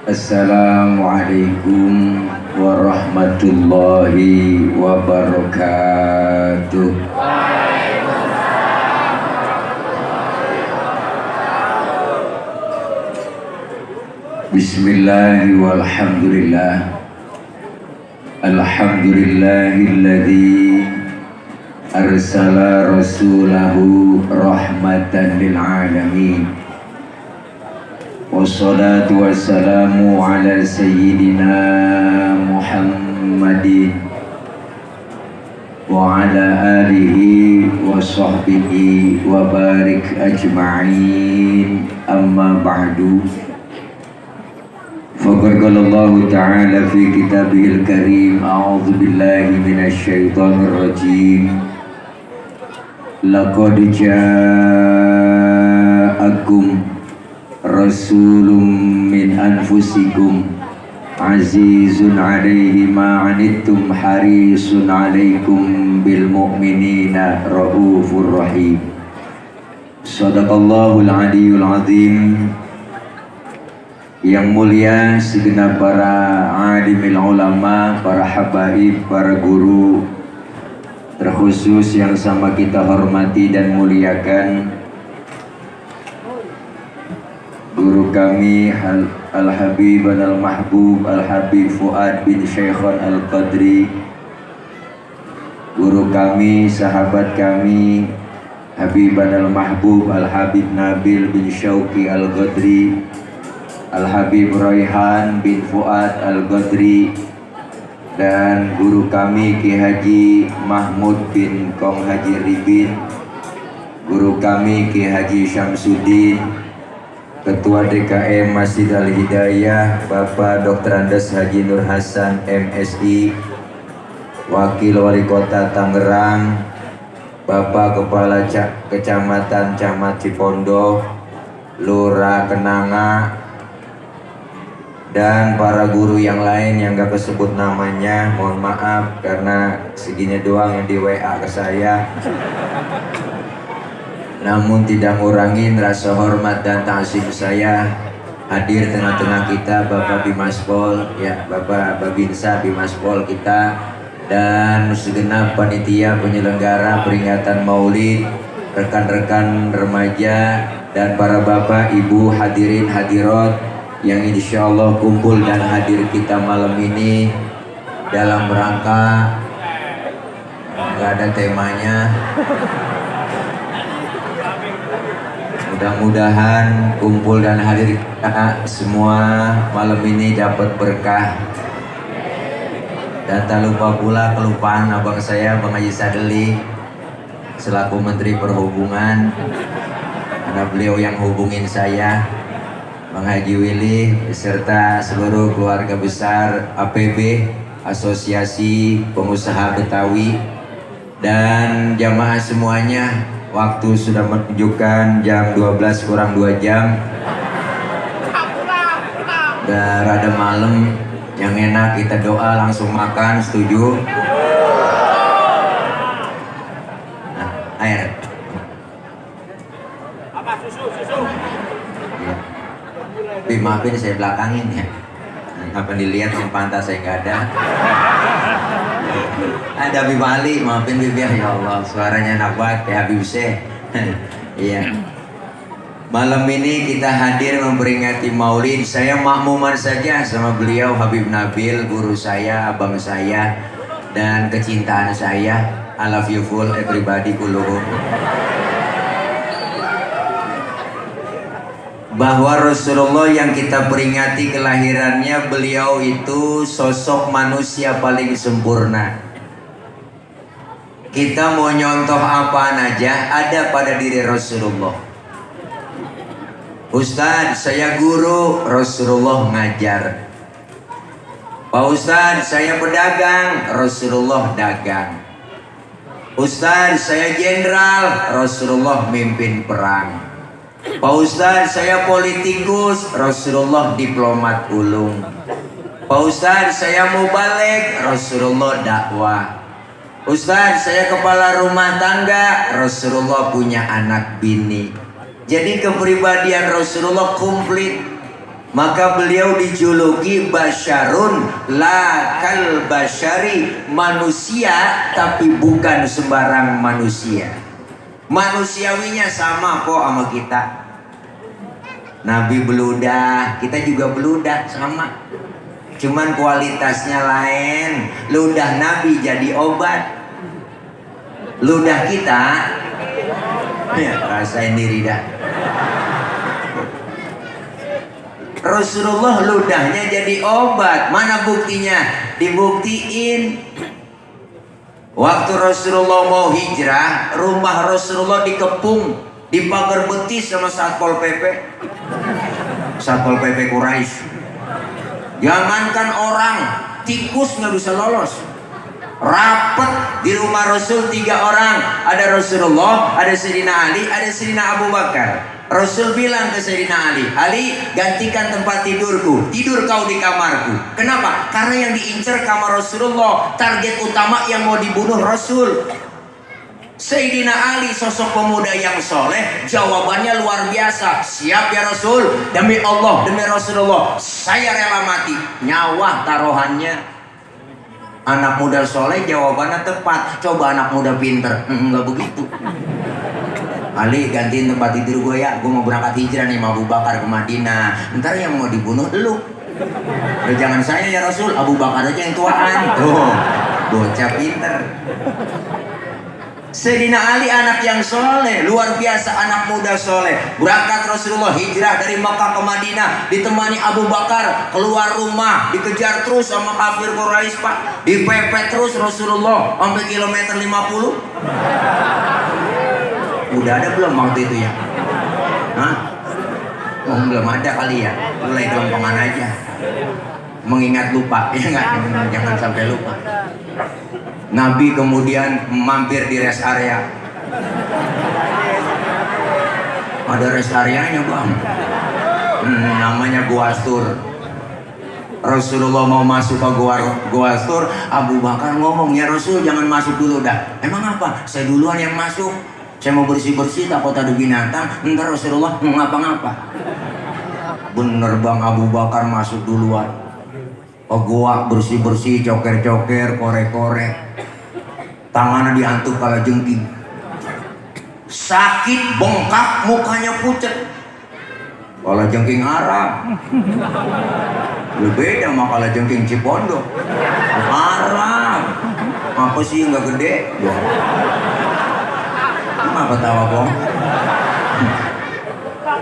Assalamualaikum warahmatullahi wabarakatuh. Bismillahi walhamdulillah. Alhamdulillahilladzi arsala rasulahu rahmatan lil alamin. Wassalatu wassalamu ala sayyidina Muhammadin wa ala alihi wa sahbihi wa barik ajma'in, amma ba'du. Faqad qala Allah ta'ala fi kitabihil karim, a'udzu billahi minasy syaithanir rajim. Laqad ja'akum rasulun min anfusikum azizun 'alaihi ma 'anittum harisun 'alaikum bil mu'minina raufur rahim. Shadaqallahul 'aliyyul 'azim. Yang mulia segenap para alimil ulama, para habaib, para guru, terkhusus yang sama kita hormati dan muliakan guru kami Al-Habib Al-Mahbub Al-Habib Fuad bin Syekhon Al-Qadri, guru kami, sahabat kami Habiban Al-Mahbub Al-Habib Nabil bin Syauqi Al-Qadri, Al-Habib Raihan bin Fuad Al-Qadri, dan guru kami Ki Haji Mahmud bin Kong Haji Ribin, guru kami Ki Haji Syamsuddin, Ketua DKM Masjid Al-Hidayah Bapak Dr. Andes Haji Nur Hasan MSI, Wakil Wali Kota Tangerang, Bapak Kepala Kecamatan Camat Cipondo, Lurah Kenanga, dan para guru yang lain yang gak kesebut namanya, mohon maaf karena segini doang yang di WA ke saya. Namun tidak ngurangin rasa hormat dan ta'zim saya hadir tengah-tengah kita Bapak Bimaspol, ya Bapak Babinsa Bimaspol kita, dan segenap panitia penyelenggara peringatan Maulid, rekan-rekan remaja, dan para bapak, ibu, hadirin hadirat yang insya Allah kumpul dan hadir kita malam ini dalam rangka, nggak ada temanya, mudah-mudahan kumpul dan hadir kita semua malam ini dapat berkah. Dan tak lupa pula kelupaan abang saya Bang Haji Sadeli selaku Menteri Perhubungan, karena beliau yang hubungin saya, Bang Haji Willy beserta seluruh keluarga besar APB, Asosiasi Pengusaha Betawi, dan jamaah semuanya. Waktu sudah menunjukkan jam 12 kurang 2 jam. Udah rada malam, yang enak kita doa langsung makan, setuju? Nah, air. Apa susu? Ya. Tapi maafin saya belakangin ya. Apa dilihat yang pantas saya nggak ada. Ada Habib Ali, maafin Bibi ya Allah, suaranya enak banget kayak Habib Syekh. Iya. Malam ini kita hadir memperingati Maulid. Saya makmuman saja sama beliau Habib Nabil, guru saya, abang saya, dan kecintaan saya. I love you full everybody kulluhum. Bahwa Rasulullah yang kita peringati kelahirannya, beliau itu sosok manusia paling sempurna. Kita mau nyontoh apaan aja ada pada diri Rasulullah. Ustadz, saya guru, Rasulullah ngajar. Pak Ustadz, saya pedagang, Rasulullah dagang. Ustadz, saya jenderal, Rasulullah mimpin perang. Pak Ustadz, saya politikus, Rasulullah diplomat ulung. Pak Ustadz saya mau balik, Rasulullah dakwah. Ustadz saya kepala rumah tangga, Rasulullah punya anak bini. Jadi kepribadian Rasulullah komplit. Maka beliau dijuluki basyarun la kal basyari, manusia tapi bukan sembarang manusia. Manusiawinya sama kok sama kita. Nabi beludah, kita juga beludah sama. Cuman kualitasnya lain. Ludah Nabi jadi obat. Ludah kita ya rasain diri dah. Rasulullah ludahnya jadi obat. Mana buktinya? Dibuktiin. Waktu Rasulullah mau hijrah, rumah Rasulullah dikepung, dipagar betis sama Satpol PP. Satpol PP Quraisy. Jangankan orang, tikus nggak bisa lolos. Rapet di rumah Rasul 3 orang. Ada Rasulullah, ada Sayyidina Ali, ada Sayyidina Abu Bakar. Rasul bilang ke Sayyidina Ali, Ali gantikan tempat tidurku, tidur kau di kamarku. Kenapa? Karena yang diincar kamar Rasulullah, target utama yang mau dibunuh Rasul. Sayyidina Ali sosok pemuda yang soleh, jawabannya luar biasa. Siap ya Rasul, demi Allah, demi Rasulullah, saya rela mati. Nyawa taruhannya. Anak muda soleh jawabannya tepat. Coba anak muda pinter, enggak begitu. Ali gantiin tempat tidur gue ya, gue mau berangkat hijrah nih sama Abu Bakar ke Madinah. Ntar yang mau dibunuh lu. Jangan saya ya Rasul, Abu Bakar aja yang tuaan. Tuh, bocah pinter. Sayyidina Ali anak yang soleh, luar biasa, anak muda soleh. Berangkat Rasulullah hijrah dari Makkah ke Madinah, ditemani Abu Bakar, keluar rumah, dikejar terus sama kafir Quraisy Pak, dipepet terus Rasulullah sampai kilometer 50. Udah ada belum waktu itu ya? Hah? Oh, belum ada kali ya. Mulai gelompongan aja. Mengingat lupa, ya enggak? Jangan sampai lupa. Nabi kemudian mampir di rest area. Ada rest areanya bang. Namanya Gua Astur. Rasulullah mau masuk ke Gua Astur, Abu Bakar ngomong, ya Rasul jangan masuk dulu dah. Emang apa? Saya duluan yang masuk. Saya mau bersih-bersih, takut ada binatang. Ntar Rasulullah mau ngapa-ngapa. Bener bang, Abu Bakar masuk duluan. Oh gua bersih-bersih, coker-coker, korek-korek. Tangannya diantuk kala jengking. Sakit, bengkak, mukanya pucat. Kala jengking Arab. Lebih beda sama kala jengking Cipondo. Arab. Apa sih nggak gede? Apa tawa bong?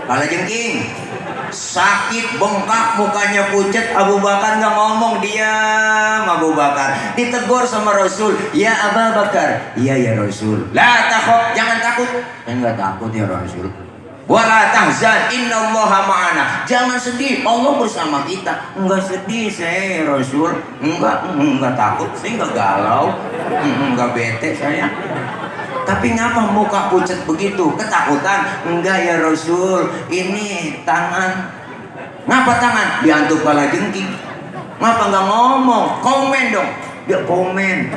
Kala jengking, sakit, bengkak, mukanya pucat. Abu Bakar nggak ngomong, diam. Abu Bakar ditegur sama Rasul, ya Abu Bakar, iya ya Rasul. La takhaf, jangan takut. Enggak takut ya Rasul. Wala tahzan, innallaha ma'ana. Jangan sedih, Allah bersama kita. Enggak sedih saya Rasul. Enggak takut, saya enggak galau, enggak bete saya. Tapi ngapa muka pucat begitu? Ketakutan? Enggak ya Rasul, ini tangan. Ngapa tangan? Diantuk kala jengking. Ngapa nggak ngomong? Komen dong. Dia komen.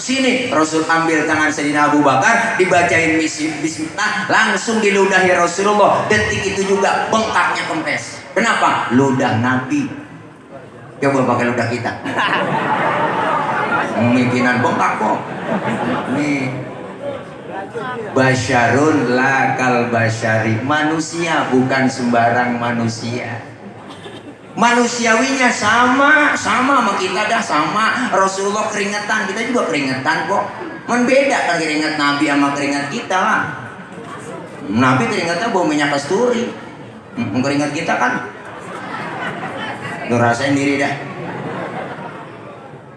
Sini, Rasul ambil tangan Sayyidina Abu Bakar, dibacain bismillah, langsung diludahi Rasulullah. Detik itu juga bengkaknya kempes. Kenapa? Ludah Nabi. Coba pakai ludah kita. Mungkinan bengkak kok. Nih. Basyarun la kal basyari, manusia bukan sembarang manusia. Manusiawinya sama sama kita dah sama. Rasulullah keringetan, kita juga keringetan kok. Membeda kan keringat Nabi sama keringat kita lah. Nabi keringatnya bau minyak kasturi. Keringat kita kan ngerasain diri dah.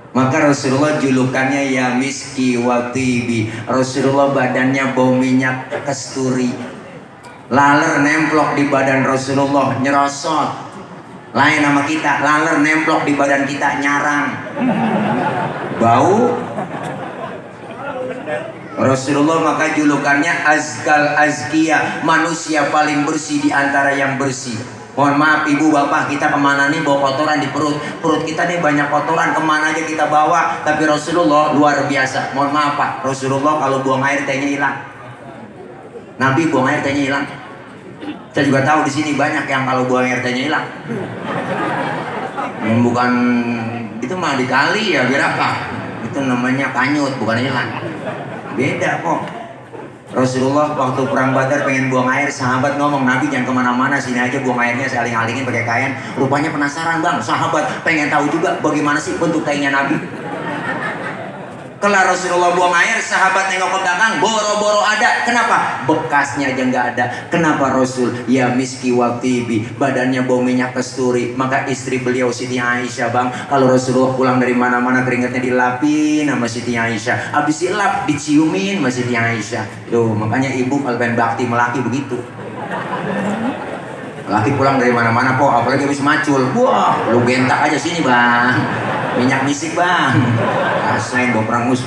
Maka Rasulullah julukannya ya miski wa tibi. Rasulullah badannya bau minyak kasturi. Laler nemplok di badan Rasulullah nyerosot. Lain sama kita, laler nemplok di badan kita nyarang. Bau. Rasulullah maka julukannya azkal azkia, manusia paling bersih di antara yang bersih. Mohon maaf ibu bapak, kita kemana nih bawa kotoran di perut kita nih banyak kotoran, kemana aja kita bawa. Tapi Rasulullah luar biasa. Mohon maaf Pak, Rasulullah kalau buang air tehnya hilang. Nabi buang air tehnya hilang. Saya juga tahu di sini banyak yang kalau buang air tehnya hilang. Bukan itu mah dikali ya biar apa? Itu namanya kanyut, bukan hilang. Beda kok. Rasulullah waktu perang Badar pengen buang air, sahabat ngomong, Nabi jangan kemana-mana, sini aja buang airnya, saya aling-alingin pakai kain. Rupanya penasaran bang, sahabat pengen tahu juga bagaimana sih bentuk kainnya Nabi. Kelar Rasulullah buang air, sahabat nengok ke belakang, boro-boro ada. Kenapa? Bekasnya aja nggak ada. Kenapa Rasul? Ya miski watibi, badannya bau minyak kasturi. Maka istri beliau Siti Aisyah bang, kalau Rasulullah pulang dari mana-mana keringatnya dilapin sama Siti Aisyah. Habis dilap, diciumin sama Siti Aisyah. Tuh, makanya ibu kalau pengen bakti melaki begitu. Laki pulang dari mana-mana kok, apalagi habis macul. Wah, lu gentak aja sini bang. Minyak misik bang, rasain gue perengus.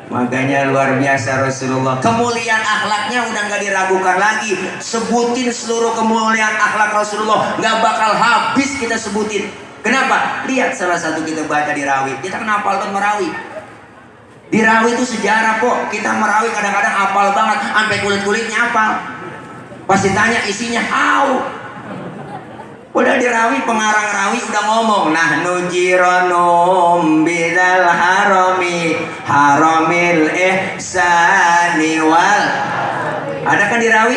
Makanya luar biasa Rasulullah. Kemuliaan akhlaknya udah nggak diragukan lagi. Sebutin seluruh kemuliaan akhlak Rasulullah, nggak bakal habis kita sebutin. Kenapa? Lihat salah satu kita baca di Rawi. Kita kan hafalkan Merawi. Di Rawi itu sejarah kok. Kita Merawi kadang-kadang hafal banget, sampai kulit-kulitnya hafal. Pasti tanya isinya how. Udah dirawi, pengarang rawi udah ngomong, nah nujironum bidal haramil ihsani wal. Ada kan dirawi?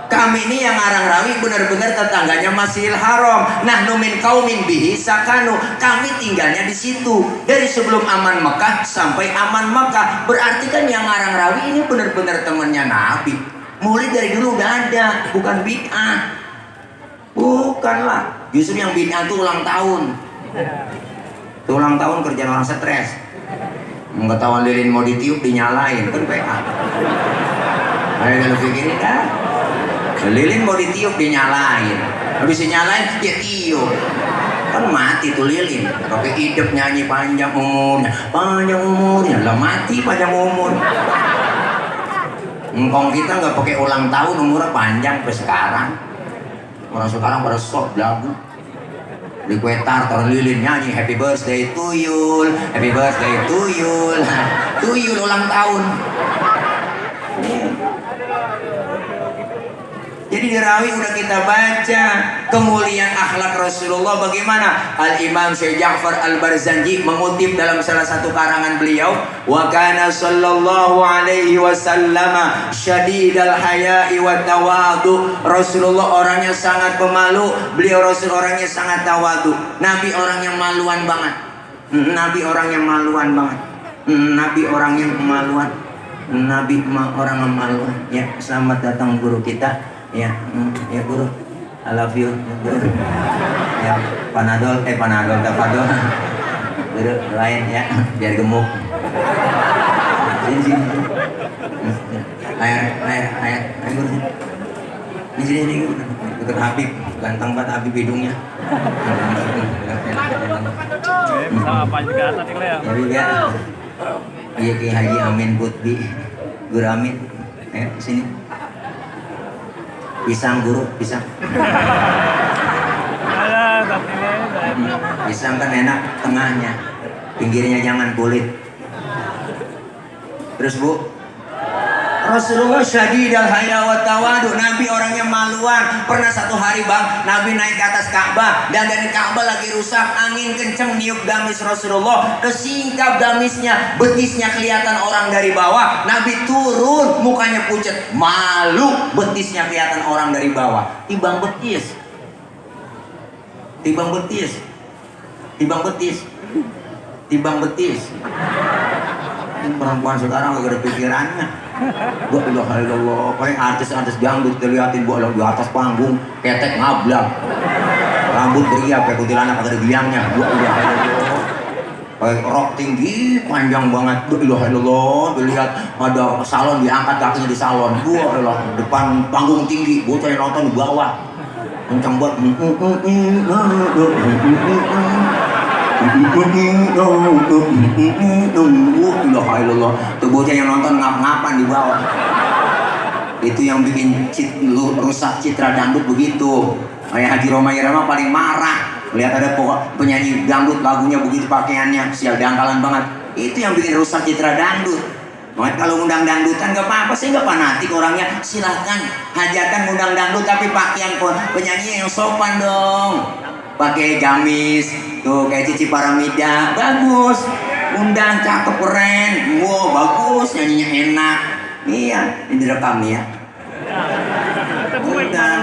Kami ini yang ngarang rawi benar-benar tetangganya Masjidil Haram. Nah numin kaumin bihi sakanu, kami tinggalnya di situ dari sebelum aman Mekah sampai aman Mekah. Berarti kan yang ngarang rawi ini benar-benar temannya Nabi. Mulai dari dulu udah ada, bukan bid'ah. Bukanlah, justru yang bid'ah itu ulang tahun. Itu ulang tahun kerjaan orang stres. Ketahuan lilin mau ditiup dinyalain, kan PA. Ayo kalau pikirin kan, lilin mau ditiup dinyalain, habis dinyalain ya tiup. Kan mati tuh lilin. Pakai hidup nyanyi panjang umurnya, lah mati panjang umur. Engkong kita nggak pakai ulang tahun umurnya panjang sampai sekarang. Orang sekarang pada sok lagu di kue tart, lilin nyanyi happy birthday to you, happy birthday to you, ulang tahun. Jadi di Rawi udah kita baca kemuliaan akhlak Rasulullah bagaimana. Al-Imam Syekh Ja'far Al-Barzanji mengutip dalam salah satu karangan beliau, wa kana sallallahu alaihi wasallam syadidal haya'i wa tawadu. Rasulullah orangnya sangat pemalu, beliau Rasul orangnya sangat tawadu. Nabi orang yang maluan banget. Nabi orang yang maluan banget. Nabi orang yang kemaluan. Nabi orang yang maluan. Ya, selamat datang guru kita. Ya guru, I love you guru. Ya panadol tapadol. Guru lain ya, biar gemuk. Sini. Ayo guru. Di sini guru. Dekat Habib, ganteng banget Habib hidungnya. Sama apa juga tadi ya? Ya. Iya Ki Haji Amin Putbi, Guru Amin. Ayo sini. Pisang guru, pisang. Pisang kan enak tengahnya, pinggirnya jangan kulit. Terus bu, Rasulullah syadidal haya wa tawadu. Nabi orangnya maluan. Pernah satu hari bang, Nabi naik ke atas Ka'bah dan dari Ka'bah lagi rusak, angin kenceng niup gamis Rasulullah, kesingkap gamisnya, betisnya kelihatan orang dari bawah. Nabi turun, mukanya pucat, malu, betisnya kelihatan orang dari bawah. Timbang betis. Perempuan sekarang gak ada pikirannya. Gua ilaha illallah, paling artis-artis dangdut dilihatin gua di atas panggung ketek ngablang, rambut beriak kayak kuntilanak kagak ada biangnya. Gua ilaha illallah, pakai rok tinggi panjang banget. Gua ilaha illallah, dilihat ada salon diangkat kakinya di salon. Gua ilah depan panggung tinggi, gua cari nonton di bawah kencang buat tuh bocah yang nonton ngap-ngapan di bawah. Itu yang bikin rusak citra dangdut begitu. Kayak Haji Roma Irama paling marah lihat ada penyanyi dangdut lagunya begitu pakaiannya, sial dangkalan banget. Itu yang bikin rusak citra dangdut. Makanya kalau undang dangdutan gak apa-apa sih, gak fanatik orangnya, silahkan hajatan undang dangdut, tapi pakaian penyanyi yang sopan dong. Pakai gamis tuh kayak Cici Paramida, bagus. Undang cakep keren, wow bagus, nyanyinya enak. Iya, ini direkam nih ya. Undang.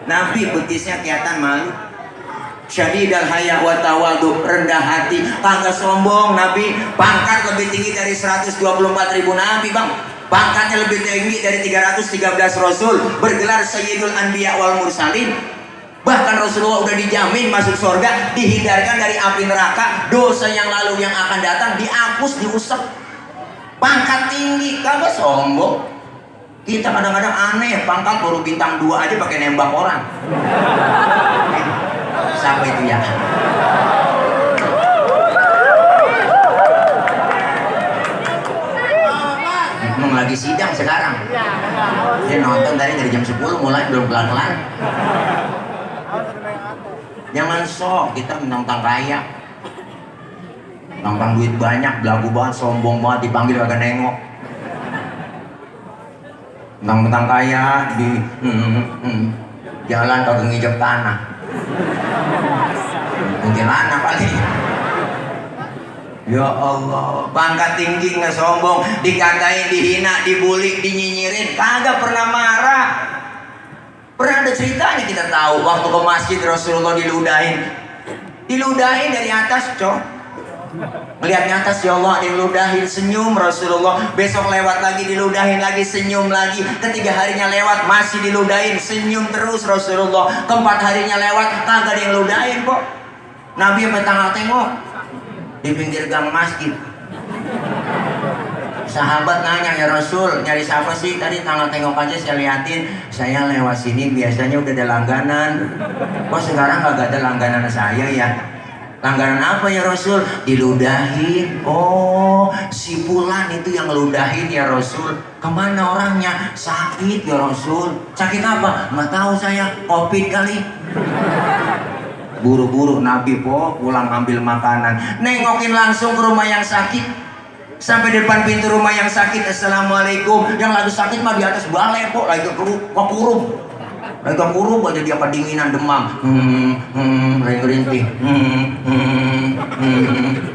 Nabi betisnya kelihatan malu. Syadidal haya wa tawadu, rendah hati, kagak sombong. Nabi pangkat lebih tinggi dari 124.000 nabi, Bang. Pangkatnya lebih tinggi dari 313 rasul, bergelar Sayyidul Anbiya wal Mursalin. Bahkan Rasulullah udah dijamin masuk surga, dihindarkan dari api neraka, dosa yang lalu yang akan datang dihapus, diusap. Pangkat tinggi, kagak sombong. Kita kadang-kadang aneh, pangkat baru bintang 2 aja pakai nembak orang. Siapa itu ya? Emang lagi sidang sekarang. Dia nonton dari jam 10 mulai belum kelar-kelar. Jangan sok kita mentang-mentang kaya, mentang duit banyak, belagu banget, sombong banget, dipanggil kagak nengok. Mentang-mentang kaya di jalan kagak ngijak tanah. Kuntilanak kali. Ya Allah, pangkat tinggi nggak sombong, dikatain, dihina, dibully, dinyinyirin, kagak pernah marah. Pernah ada ceritanya kita tahu, waktu ke masjid Rasulullah diludahin dari atas, cok. Melihatnya atas, ya Allah, diludahin, senyum Rasulullah. Besok lewat lagi, diludahin lagi, senyum lagi. Ketiga harinya lewat, masih diludahin, senyum terus Rasulullah. Keempat harinya lewat, kagak ada yang ludahin kok. Nabi apa tengok di pinggir gang masjid. Sahabat nanya, ya Rasul, nyari siapa sih? Tadi tengok aja saya liatin. Saya lewat sini biasanya udah ada langganan. Kok sekarang gak ada langganan saya ya? Langganan apa ya Rasul? Diludahin. Oh, si Fulan itu yang ngeludahin ya Rasul. Kemana orangnya? Sakit ya Rasul. Sakit apa? Nggak tahu saya. Covid kali. Buru-buru Nabi pulang ambil makanan, nengokin langsung ke rumah yang sakit. Sampai depan pintu rumah yang sakit, assalamualaikum. Yang lagi sakit mah di atas balai lagi kekurung. Lagi kekurung aja dia kedinginan, demam. Lagi ngerintih.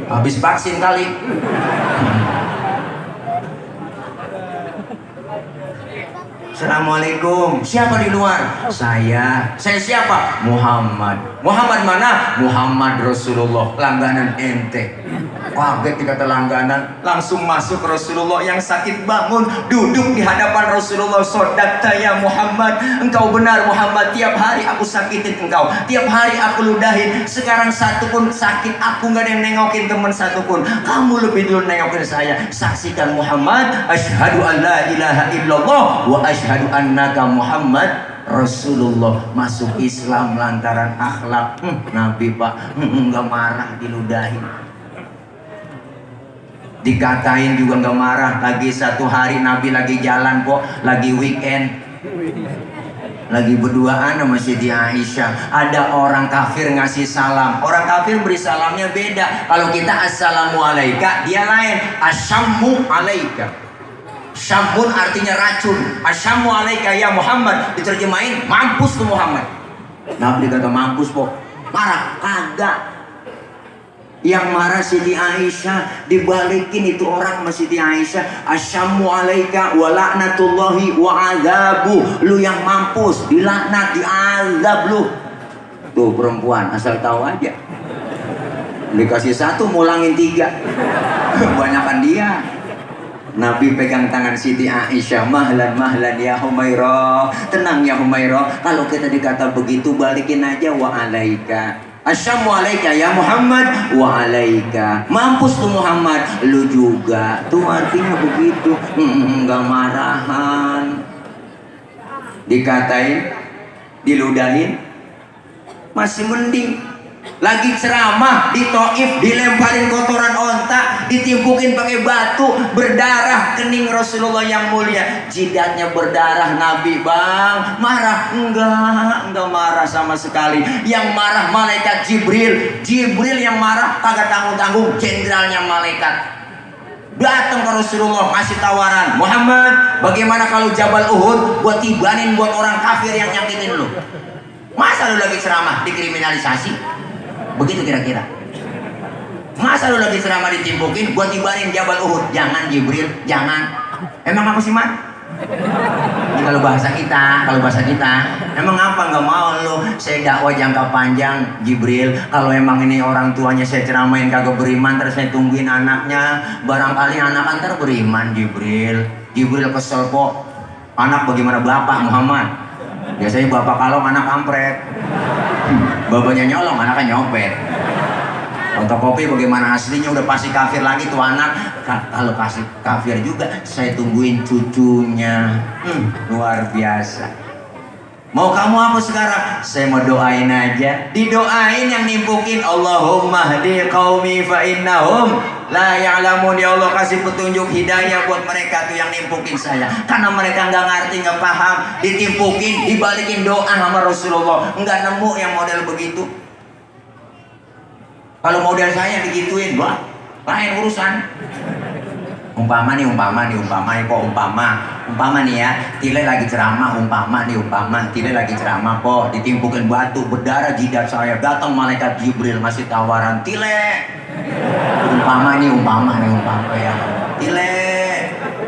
Habis vaksin kali. Assalamualaikum. Siapa di luar? Saya siapa? Muhammad. Muhammad mana? Muhammad Rasulullah. Langganan ente. Kaget dikata langganan, langsung masuk Rasulullah yang sakit bangun, duduk di hadapan Rasulullah. Sodakta ya Muhammad, engkau benar Muhammad, tiap hari aku sakitin engkau, tiap hari aku ludahin. Sekarang satu pun sakit aku nggak ada yang nengokin teman satu pun, kamu lebih dulu nengokin saya. Saksikan Muhammad, asyhadu an la ilaha illallah wa asyhadu annaka Muhammad Rasulullah. Masuk Islam lantaran akhlak. Nabi Pak nggak marah, diludahin. Dikatain juga nggak marah. Lagi satu hari Nabi lagi jalan kok, lagi weekend, lagi berduaan sama Siti Aisyah. Ada orang kafir ngasih salam. Orang kafir beri salamnya beda. Kalau kita assalamualaikum, dia lain. Asyammu alaika. Syamun artinya racun. Asyammu alaika ya Muhammad, diterjemahin mampus tuh Muhammad. Nabi kata mampus kok. Marah? Kagak. Yang marah Siti Aisyah, dibalikin itu orang sama Siti Aisyah. Asyammu alaika wa la'natullahi wa azabu. Lu yang mampus, dilaknat, diazab lu. Tuh perempuan asal tahu aja, dikasih satu mulangin 3. Kebanyakan dia. Nabi pegang tangan Siti Aisyah, mahlan mahlan ya Humairah, tenang ya Humairah. Kalau kita dikata begitu, balikin aja wa alaika. Asyammu alaika ya Muhammad wa alaika. Mampus tuh Muhammad, lu juga. Tuh artinya begitu. Enggak marahan. Dikatain, diludahin, masih mending. Lagi ceramah di Taif, dilemparin kotoran onta, ditimpukin pakai batu, berdarah kening Rasulullah yang mulia, jidatnya berdarah. Nabi bang marah? Enggak marah sama sekali. Yang marah malaikat Jibril. Jibril yang marah kagak tanggung-tanggung, jenderalnya malaikat. Datang ke Rasulullah ngasih tawaran, Muhammad, bagaimana kalau Jabal Uhud buat tibanin buat orang kafir yang nyakitin lu? Masa lu lagi ceramah dikriminalisasi? Begitu kira-kira. Masa lu lagi ceramah ditimpukin buat tibanin Jabal Uhud? Jangan Jibril, jangan. Emang apa sih, Mat? Ini kalau bahasa kita, emang apa nggak mau lo saya dakwah jangka panjang Jibril? Kalau emang ini orang tuanya saya ceramain kagak beriman, terus saya tungguin anaknya, barangkali anak antar beriman. Jibril kesel kok. Anak bagaimana bapak Muhammad? Biasanya bapak kalau anak kampret, bapaknya nyolong, anaknya nyopet. Fotokopi bagaimana aslinya udah pasti kafir lagi tuh anak. Kalau kasih kafir juga saya tungguin cucunya. Luar biasa. Mau kamu apa sekarang? Saya mau doain aja. Didoain yang nimpukin, Allahumma hdi qaumi fa innahum la ya'lamun. Ya Allah kasih petunjuk hidayah buat mereka tuh yang nimpukin saya, karena mereka nggak ngerti, nggak paham. Ditimpukin, dibalikin doa sama Rasulullah. Nggak nemu yang model begitu. Kalau model saya digituin, wah, lain urusan. Umpama nih, ya, Tile lagi ceramah, Tile lagi ceramah kok, ditimpukin batu, berdarah jidat saya, datang malaikat Jibril ngasih tawaran, Tile. Umpama ya, Tile.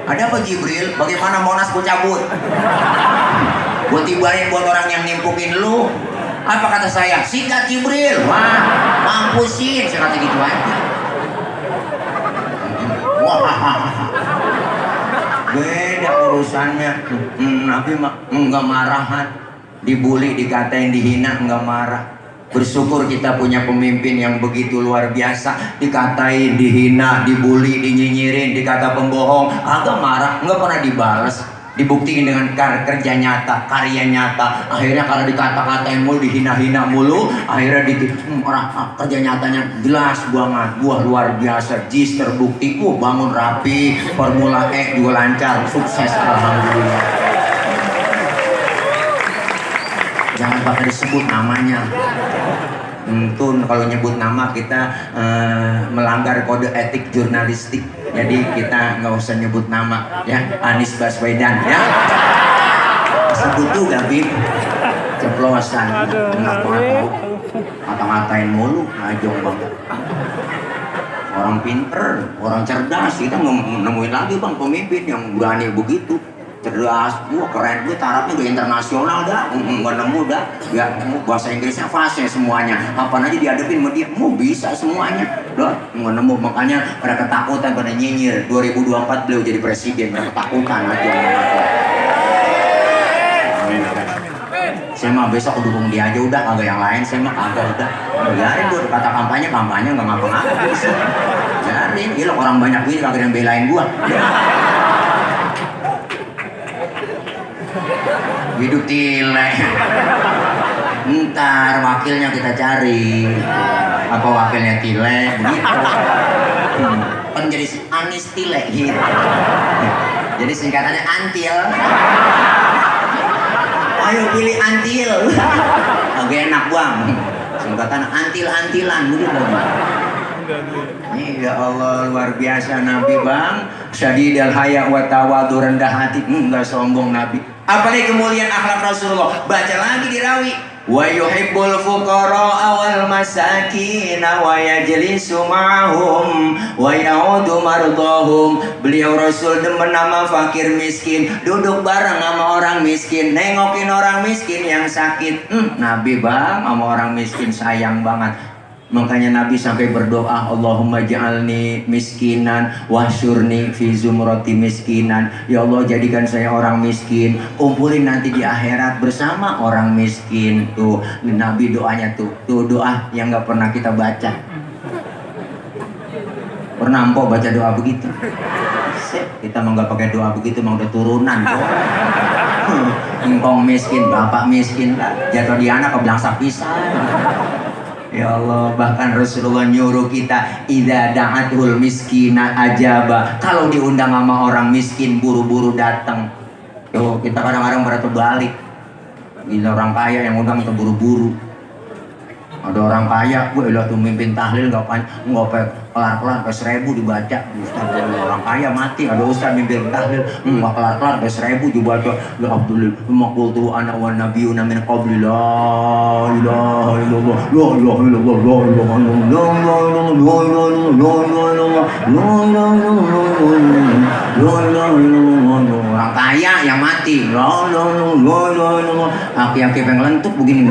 Ada apa Jibril? Bagaimana Monas gue cabut? Gue tibain buat orang yang nimpukin lu. Apa kata saya? Sikat Jibril. Wah, mampusin. Saya kata gitu aja. Wah, beda urusannya. Nabi enggak marahan. Dibully, dikatain, dihina, enggak marah. Bersyukur kita punya pemimpin yang begitu luar biasa. Dikatain, dihina, dibully, dinyinyirin, dikata pembohong, agak marah, enggak pernah dibalas. Dibuktikan dengan kerja nyata, karya nyata. Akhirnya kalau dikata-katain mulu, dihina-hina mulu, akhirnya orang kerja nyatanya jelas banget. Buah luar biasa, JIS terbukti, bangun rapi, Formula E juga lancar, sukses, alhamdulillah. Jangan pakai disebut namanya. Tentu kalau nyebut nama kita melanggar kode etik jurnalistik. Jadi kita nggak usah nyebut nama, ya. Anies Baswedan, ya. Sebut juga, Bib. Ceplosan, nggak tahu. Kata-katain mulu, ngajong banget. Orang pinter, orang cerdas, kita nemuin lagi bang pemimpin yang berani begitu. Cerdas, keren, tarafnya udah internasional dah, nggak nemu dah, ya bahasa Inggrisnya fase semuanya, apa aja dihadapin sama dia, bisa semuanya, loh nggak nemu, makanya pada ketakutan, pada nyinyir. 2024 beliau jadi presiden, pada ketakutan aja. Saya mah besok dukung dia aja udah, kagak yang lain, saya mah kagak udah, biarin tuh kata kampanye nggak ngapa-ngapa, biarin, gila orang banyak ini kagak yang belain gua. Hidup Tile. Ntar wakilnya kita cari. Apa wakilnya Tile? Begitu. Kan jadi Anies Tile gitu. Jadi singkatannya Antil. Ayo pilih Antil. Agak enak bang. Singkatan Antil-antilan begitu. Ya Allah, luar biasa Nabi bang. Syadidal haya wa tawadu, rendah hati, enggak sombong Nabi. Apalagi kemuliaan akhlak Rasulullah. Baca lagi di rawi. Wa yuhibbul fuqara wal masakin wa yajlisu ma'hum wa ya'udu mardahum. Beliau Rasul demen nama fakir miskin, duduk bareng sama orang miskin, nengokin orang miskin yang sakit. Nabi bang sama orang miskin sayang banget. Makanya Nabi sampai berdoa, Allahumma ja'alni miskinan wahsyurni fi zumrati miskinan. Ya Allah, jadikan saya orang miskin, kumpulin nanti di akhirat bersama orang miskin. Tuh Nabi doanya tuh doa yang nggak pernah kita baca. Pernah empok baca doa begitu? Kita mau nggak pakai doa begitu, mau udah turunan kok. Engkong miskin, bapak miskin, jatuh di anak keblangsak pisan. Ya Allah, bahkan Rasulullah nyuruh kita idza da'atul miskina ajaba. Kalau diundang sama orang miskin buru-buru datang. Tuh, kita kadang-kadang pada terbalik. Gila, orang kaya yang undang kita buru-buru. Ada orang kaya, gue lah tuh mimpin tahlil nggak kelar-kelar ke 1000 dibaca. Ustaz, orang kaya mati, ada ustaz mimpin tahlil nggak kelar-kelar ke 1000 dibaca. Ya Abdul, maqultu ana wa nabiyuna min qabli la ilaha illallah, la ilaha illallah, la ilaha illallah. Orang kaya yang mati, la ilaha illallah. Aki-aki pengen lentuk begini.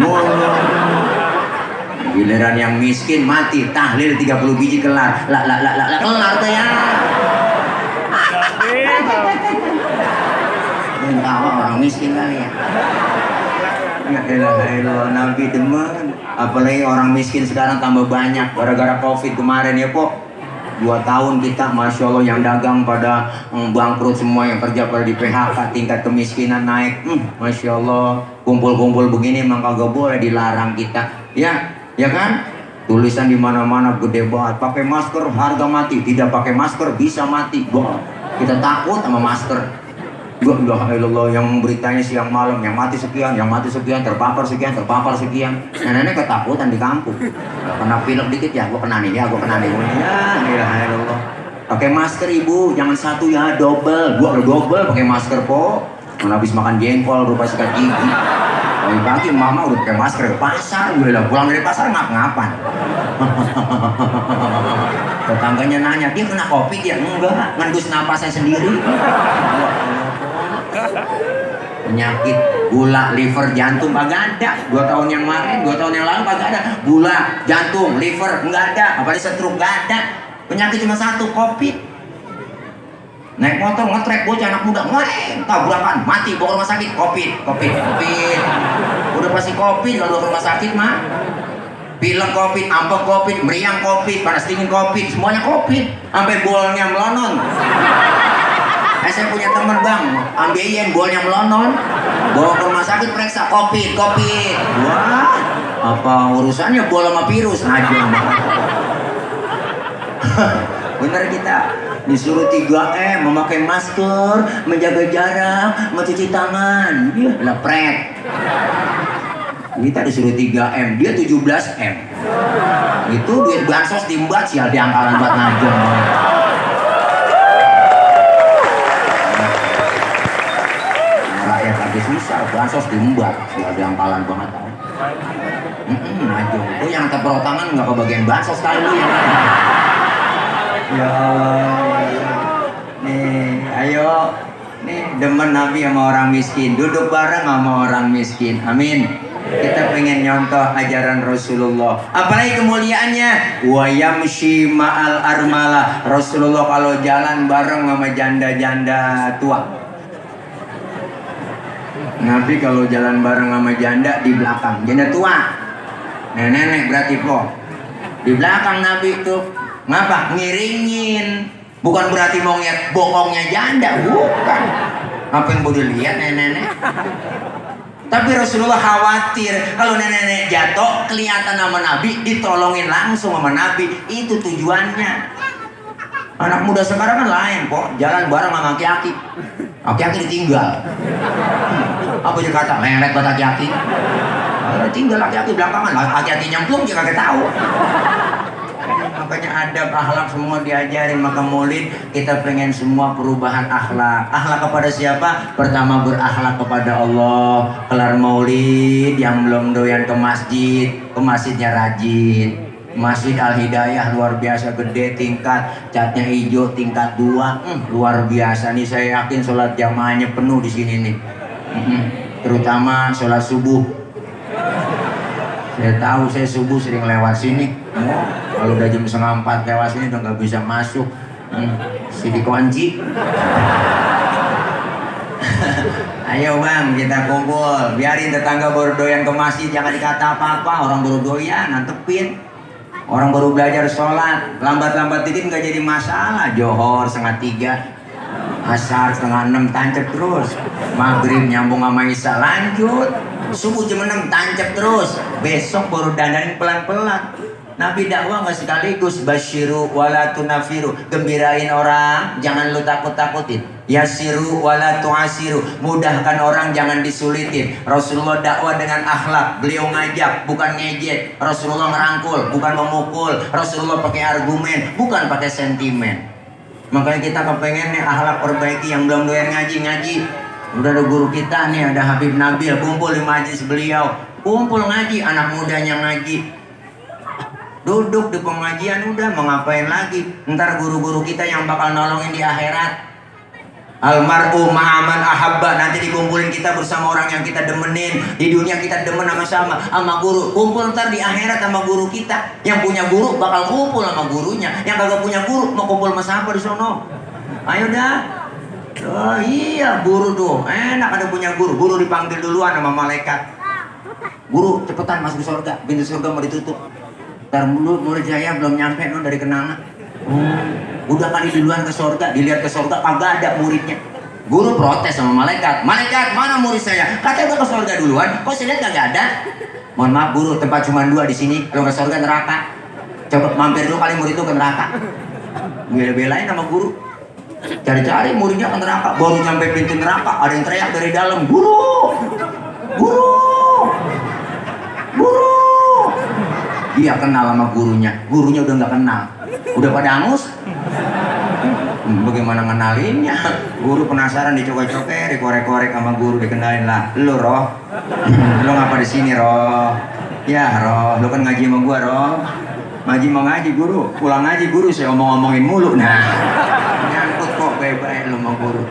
Giliran yang miskin mati, tahlil 30 biji kelar. Kelar tuh ya. Tahu orang miskin kali ya. Ya elah, Nabi demen. Apalagi orang miskin sekarang tambah banyak gara-gara Covid kemarin ya kok. 2 tahun kita, Masya Allah, yang dagang pada bangkrut semua, yang kerja pada di PHK, tingkat kemiskinan naik. Masya Allah, kumpul-kumpul begini emang kagak boleh, dilarang kita. Ya kan? Tulisan di mana-mana gede banget. Pakai masker harga mati, tidak pakai masker bisa mati. Wah, kita takut sama masker. La ilaha illallah, yang beritanya siang malam, yang mati sekian, terpapar sekian. Nenek ketakutan di kampung. Kena pilek dikit ya, gua kena nih. Ya, la ilaha illallah. Pakai masker ibu, jangan satu ya, double. Gua double pakai masker kok. Mana habis makan jengkol rupa sikat gigi. Pagi mama udah pakai masker ke pasar, gue lah pulang dari pasar ngap-ngapan. Tetangganya nanya, dia kena COVID ya? Enggak, ngendus napasnya sendiri. Penyakit gula, liver, jantung kagak ada. 2 tahun yang lalu kagak ada. Gula, jantung, liver enggak ada. Apalagi stroke enggak ada. Penyakit cuma satu, COVID. Naik motor ngetrek bocah anak muda, tabrakan, mati, bawa ke rumah sakit, COVID. Udah pasti COVID, lalu ke rumah sakit mah. Pilek COVID, ambek COVID, meriang COVID, panas dingin COVID, semuanya COVID. Sampai bolnya melonon. Saya punya teman bang, ambilin bolnya melonon, bawa ke rumah sakit periksa COVID. Wah, apa urusannya bola sama virus? Najong banget. Bener kita. Disuruh 3M, memakai masker, menjaga jarak, mencuci tangan. Lepret. Kita disuruh 3M, dia 17M. Itu duit bansos diembat sial di angkalan buat Najong. Rakyat lagi susah, bansos diembat sial di angkalan banget. Najong itu yang tepuk tangan nggak kebagian bansos kali lu yang ada. Ya Allah, nih ayo, nih demen Nabi sama orang miskin, duduk bareng sama orang miskin, amin. Kita pengen nyontoh ajaran Rasulullah, apalagi kemuliaannya. Wa yamshi ma'al armala, Rasulullah kalau jalan bareng sama janda-janda tua. Nabi kalau jalan bareng sama janda di belakang, janda tua, nenek berarti po, di belakang Nabi tuh. Ngapa? Ngiringin. Bukan berarti mau ngeliat bokongnya janda, bukan. Apa yang mau dilihat nenek-nenek? Tapi Rasulullah khawatir kalau nenek-nenek jatuh kelihatan sama Nabi, ditolongin langsung sama Nabi. Itu tujuannya. Anak muda sekarang kan lain kok, jalan bareng sama aki-aki. Aki-aki ditinggal. Apa dia kata? Lelet buat aki-aki. Tinggal aki-aki belakangan, aki-aki nyemplung dia kagak tahu. Makanya adab, akhlak semua diajarin. Maka maulid kita pengen semua perubahan akhlak. Akhlak kepada siapa? Pertama berakhlak kepada Allah. Kelar maulid yang belum doyan ke masjidnya rajin. Masjid Al-Hidayah luar biasa gede, tingkat catnya hijau, tingkat 2, luar biasa nih. Saya yakin sholat jamaahnya penuh di sini nih. Terutama sholat subuh. Saya tahu, saya subuh sering lewat sini. Kalau udah jam 3:30 lewat sini udah nggak bisa masuk. Si dikunci. Ayo bang, kita kumpul. Biarin tetangga baru doyan ke masjid, jangan dikata apa-apa. Orang baru doyan, nantepin. Orang baru belajar sholat, lambat-lambat dikit nggak jadi masalah. Johor 2:30, asar 5:30 tancap terus. Maghrib nyambung sama isya lanjut. Subuh jam 6 tancap terus. Besok baru dandanin pelan-pelan. Nabi dakwah nggak sekaligus. Basyiru wala tunafiru. Gembirain orang, jangan lu takut-takutin. Yasiru wala tu'asiru. Mudahkan orang, jangan disulitin. Rasulullah dakwah dengan akhlak. Beliau ngajak, bukan ngejek. Rasulullah ngerangkul, bukan memukul. Rasulullah pakai argumen, bukan pakai sentimen. Makanya kita kepengen nih akhlak perbaiki. Yang belum doyan ngaji. Udah ada guru kita nih, ada Habib Nabil. Kumpul di majelis beliau. Kumpul ngaji, anak mudanya ngaji. Duduk di pengajian udah, mau ngapain lagi? Ntar guru-guru kita yang bakal nolongin di akhirat. Almar'u ma'aman ahabba. Nanti dikumpulin kita bersama orang yang kita demenin. Di dunia kita demen sama guru. Kumpul ntar di akhirat sama guru kita. Yang punya guru bakal kumpul sama gurunya. Yang kagak punya guru mau kumpul sama siapa di sono? Ayo dah. Oh iya, guru tuh enak ada punya guru. Guru dipanggil duluan sama malaikat. Guru cepetan masuk surga. Pintu surga mau ditutup. Ntar murid saya belum nyampe dari kenanga. Udah kali duluan ke surga, dilihat ke surga kagak ada muridnya. Guru protes sama malaikat. Malaikat, mana murid saya? Katanya udah ke surga duluan, kok saya lihat kagak ada? Mohon maaf guru, tempat cuma 2 di sini. Kalau ke surga neraka. Coba mampir dulu kali murid itu ke neraka. Bela-belain sama guru. Cari-cari muridnya ke neraka. Baru sampai pintu neraka, ada yang teriak dari dalam. Guru! Guru! Guru! Dia kenal sama gurunya udah nggak kenal, udah pada angus. Bagaimana ngenalinnya? Guru penasaran, dicokek-cokek, dikorek-korek sama guru, dikenalin lah. Lu Roh, lu ngapa di sini Roh? Ya Roh, lu kan ngaji sama gua Roh. Ngaji mau ngaji guru, pulang ngaji guru, saya omong-omongin mulu. Nah, nyangkut kok baik-baik lu sama guru.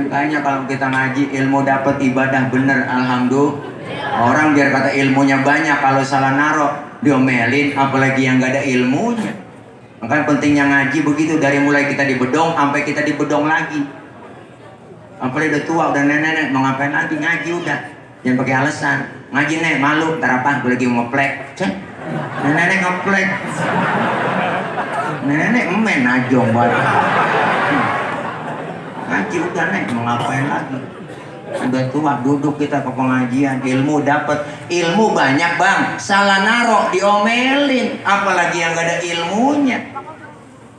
Kayaknya kalau kita ngaji ilmu dapat, ibadah bener, alhamdulillah. Orang biar kata ilmunya banyak, kalau salah naruh diomelin, apalagi yang gak ada ilmunya. Makanya pentingnya ngaji begitu, dari mulai kita di bedong sampai kita di bedong lagi. Apalagi udah tua, udah nenek-nenek, mau ngapain lagi? Ngaji udah, jangan pakai alasan. Ngaji nek, malu, ntar apa? Gue lagi mau ngeplek. Nenek ngeplek. Nenek emen najong banget. Ngaji udah nek, mau ngapain lagi? Udah tua, duduk kita ke pengajian, ilmu dapat, ilmu banyak bang, salah naruh diomelin, apalagi yang gak ada ilmunya.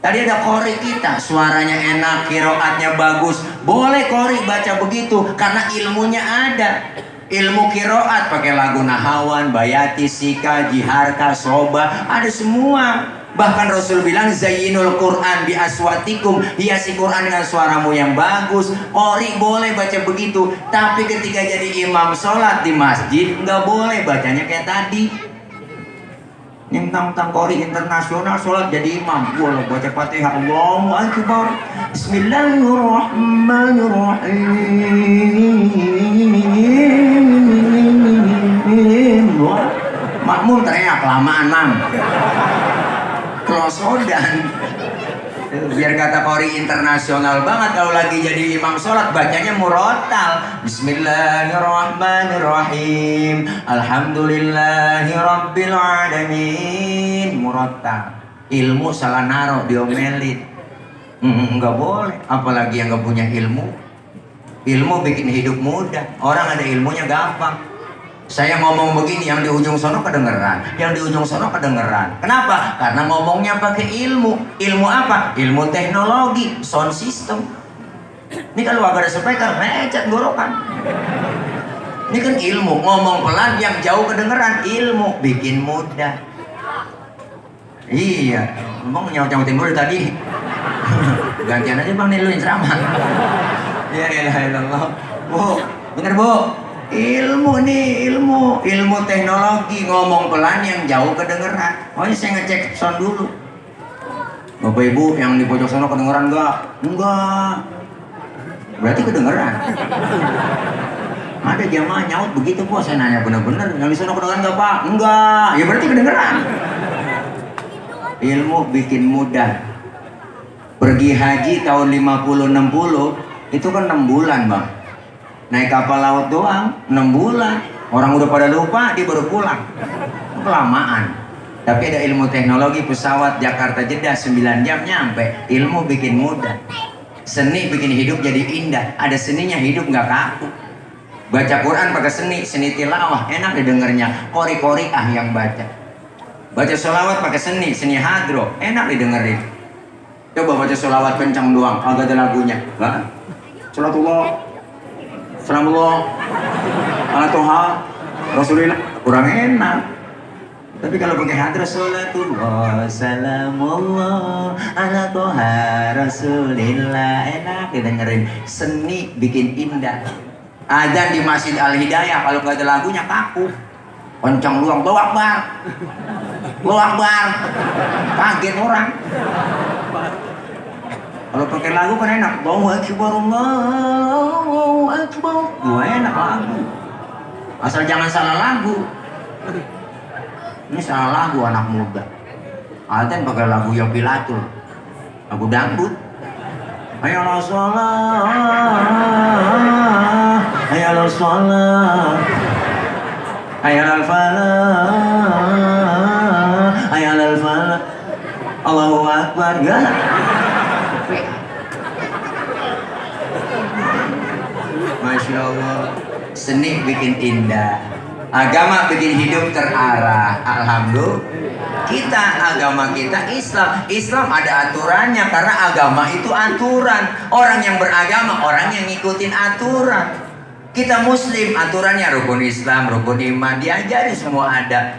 Tadi ada qori kita, suaranya enak, qiraatnya bagus, boleh qori baca begitu karena ilmunya ada. Ilmu qiraat pakai lagu nahawan, bayati, sika, jiharka, soba, ada semua. Bahkan Rasul bilang zayyinul Quran bi aswatikum, hiasi Quran dengan suaramu yang bagus. Qori boleh baca begitu, tapi ketika jadi imam sholat di masjid nggak boleh bacanya kayak tadi. Yang tentang qori internasional sholat jadi imam, boleh baca Fatihah, Allahu Akbar, Bismillahirrahmanirrahim. Makmum teriak kelamaan mam. Klosodan. Biar kata qori internasional banget, kalau lagi jadi imam sholat bacanya murotal. Bismillahirrahmanirrahim, alhamdulillahirabbil alamin. Murotal. Ilmu salah naruh diomelin, nggak boleh. Apalagi yang nggak punya ilmu. Ilmu bikin hidup mudah. Orang ada ilmunya gampang. Saya ngomong begini, yang di ujung sono kedengeran, yang di ujung sono kedengeran. Kenapa? Karena ngomongnya pakai ilmu. Ilmu apa? Ilmu teknologi, sound system. Ini kalau agak ada speaker, mecet gorokan. Ini kan ilmu, ngomong pelan yang jauh kedengeran. Ilmu bikin mudah. Iya, ngomong nyaut-nyautin dulu tadi. Gantian aja bang, nih lu yang ceramah. Ya ilah ilallah. Bu, bener bu. Ilmu nih, ilmu teknologi, ngomong pelan yang jauh kedengeran. Makanya saya ngecek sound dulu. Bapak ibu yang di pojok sana kedengeran enggak? Enggak. Berarti kedengeran. Ada jamaah nyaut begitu bu, saya nanya bener-bener, yang di sana kedengeran enggak pak? Enggak. Ya berarti kedengeran. Ilmu bikin mudah. Pergi haji tahun 50-60 itu kan 6 bulan bang. Naik kapal laut doang 6 bulan. Orang udah pada lupa, dia baru pulang. Kelamaan. Tapi ada ilmu teknologi, pesawat Jakarta Jeddah 9 jam nyampe. Ilmu bikin mudah. Seni bikin hidup jadi indah. Ada seninya, hidup nggak kaku. Baca Quran pakai seni tilawah, enak didengarnya. Kori yang baca. Baca sholawat pakai seni hadro, enak didengerin. Coba baca sholawat kencang doang, agak ada lagunya. Hah? Salatullah, salamullah, ala toha, rasulillah, kurang enak. Tapi kalau pakai hadro, salatullah, salamullah, ala toha, rasulillah, enak didengerin. Seni bikin indah. Adzan di Masjid Al-Hidayah kalau nggak ada lagunya kaku, kencang doang, Allahu Akbar, Allahu Akbar, kaget orang. Kalau pakai lagu kan enak, Allahu Akbar, Allahu Akbar, wah enak lagu. Asal jangan salah lagu. Ini salah lagu anak muda. Adzan pakai lagu yang pilatul, lagu dangdut. Ayo sholat, ayo sholat, ayo falah, ayo falah, Allahu Akbar, ya. Masya Allah, seni bikin indah, agama bikin hidup terarah. Alhamdulillah. Agama kita Islam ada aturannya, karena agama itu aturan. Orang yang beragama, orang yang ngikutin aturan. Kita Muslim, aturannya rukun Islam, rukun iman, diajari semua ada.